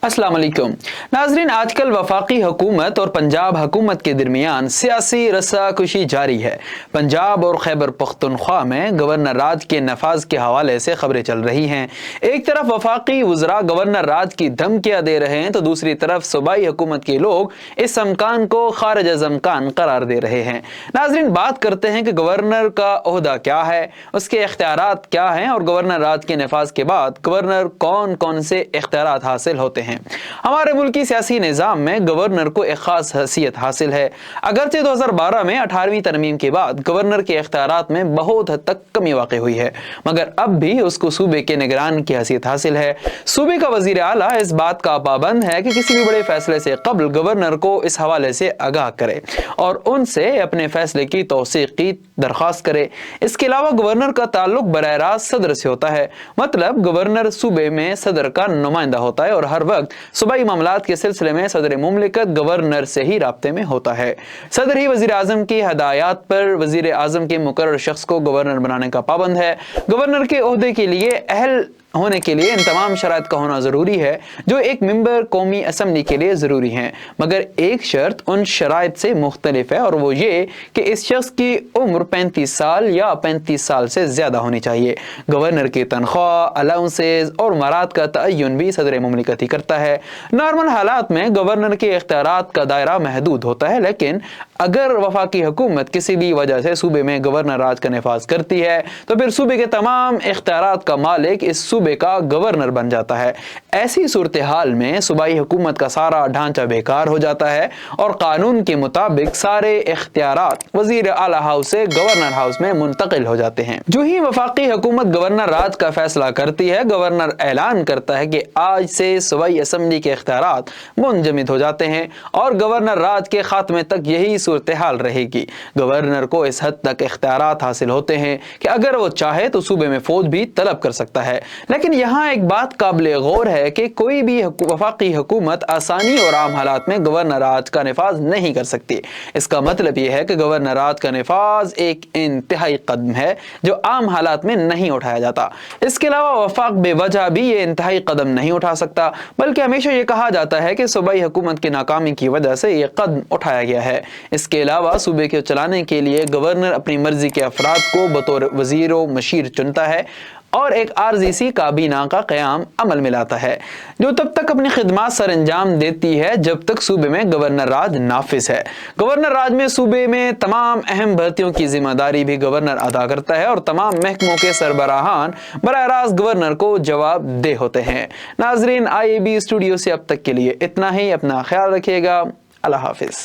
अस्सलाम वालेकुम नाजरीन, आजकल वफाकी हुकूमत और पंजाब हुकूमत के दरमियान सियासी रस्साकशी जारी है। पंजाब और खैबर पख्तूनख्वा में गवर्नर राज के नफाज के हवाले से खबरें चल रही हैं। एक तरफ वफाकी वज़रा गवर्नर राज की धमकियाँ दे रहे हैं तो दूसरी तरफ सूबाई हुकूमत के लोग इस अमकान को खारिज अज़ अमकान करार दे रहे हैं। नाजरीन, बात करते हैं कि गवर्नर का ओहदा क्या है, उसके इख्तियारात क्या हैं और गवर्नर राज के नफाज के बाद गवर्नर कौन कौन से इख्तियारात हासिल होते हैं। हमारे मुल्की सियासी निज़ाम में गवर्नर को एक खास हैसियत हासिल है। अगरचे 2012 में 18वीं तरमीम के बाद गवर्नर के इख्तियारात में बहुत हद तक कमी वाक़ई हुई है, मगर अब भी उसको सूबे के निगरान की हैसियत हासिल है। सूबे का वज़ीर आला इस बात का पाबंद है कि किसी भी बड़े फैसले से कबल गवर्नर को इस हवाले से आगाह करे और उनसे अपने फैसले की तौसीक़ की दरख्वास्त करे। इसके अलावा गवर्नर का ताल्लुक बराह रास्त सदर से होता है, मतलब गवर्नर सूबे में सदर का नुमाइंदा होता है और हर वक्त सूबाई मामलात के सिलसिले में सदर मुमलिकत गवर्नर से ही राब्ते में होता है। सदर ही वज़ीर आज़म की हदायत पर वज़ीर आज़म के मुकर्रर शख्स को गवर्नर बनाने का पाबंद है। गवर्नर के ओहदे के लिए अहल होने के लिए इन तमाम शराइत का होना ज़रूरी है जो एक मेंबर कौमी असम्बली के लिए ज़रूरी हैं, मगर एक शर्त उन शराइत से मुख्तलिफ है और वो ये कि इस शख्स की उम्र 35 साल या 35 साल से ज़्यादा होनी चाहिए। गवर्नर की तनख्वाह, अलाउंसेस और मराद का तयन भी सदर मुमलिकत ही करता है। नॉर्मल हालात में गवर्नर के इख्तियारात का दायरा महदूद होता है, लेकिन अगर वफाकी हुकूमत किसी भी वजह से सूबे में गवर्नर राज का नफाज करती है तो फिर सूबे के तमाम इख्तियारात का मालिक इस सूबे का गवर्नर बन जाता है। ऐसी सूरत हाल में सूबाई हुकूमत का सारा ढांचा बेकार हो जाता है और कानून के मुताबिक सारे इख्तियारात वजीर आला हाउस से गवर्नर हाउस में मुंतकिल हो जाते हैं। जो ही वफाकी हुकूमत गवर्नर राज का फैसला करती है, गवर्नर ऐलान करता है कि आज से सूबाई असम्बली के इख्तियारात मुंजमद हो जाते हैं और गवर्नर राज के खात्मे तक यही सूरत हाल रहेगी। गवर्नर को इस हद तक इख्तियारात हासिल होते हैं कि अगर वो चाहे तो सूबे में फौज भी तलब कर सकता है। लेकिन यहाँ एक बात काबिल गौर है कि कोई भी वफाकी हुकूमत आसानी और आम हालात में गवर्नर राज का नफाज नहीं कर सकती। इसका मतलब यह है कि गवर्नर राज का नफाज एक इंतहाई कदम है जो आम हालात में नहीं उठाया जाता। इसके अलावा वफाक बेवजह भी ये इंतहाई कदम नहीं उठा सकता, बल्कि हमेशा ये कहा जाता है कि सूबाई हुकूमत की नाकामी की वजह से ये कदम उठाया गया है। इसके अलावा सूबे को चलाने के लिए गवर्नर अपनी मर्जी के अफराद को बतौर वजीर व मशीर चुनता है और एक आरजीसी काबीना का क़याम अमल में लाता है जो तब तक अपनी खिदमात सर अंजाम देती है जब तक सूबे में गवर्नर राज नाफिज है। गवर्नर राज में सूबे में तमाम अहम भर्तियों की जिम्मेदारी भी गवर्नर अदा करता है और तमाम महकमों के सरबराहान बराह रास्त गवर्नर को जवाब दे होते हैं। नाजरीन, IAB स्टूडियो से अब तक के लिए इतना ही। अपना ख्याल रखिएगा। अल्लाह हाफिज।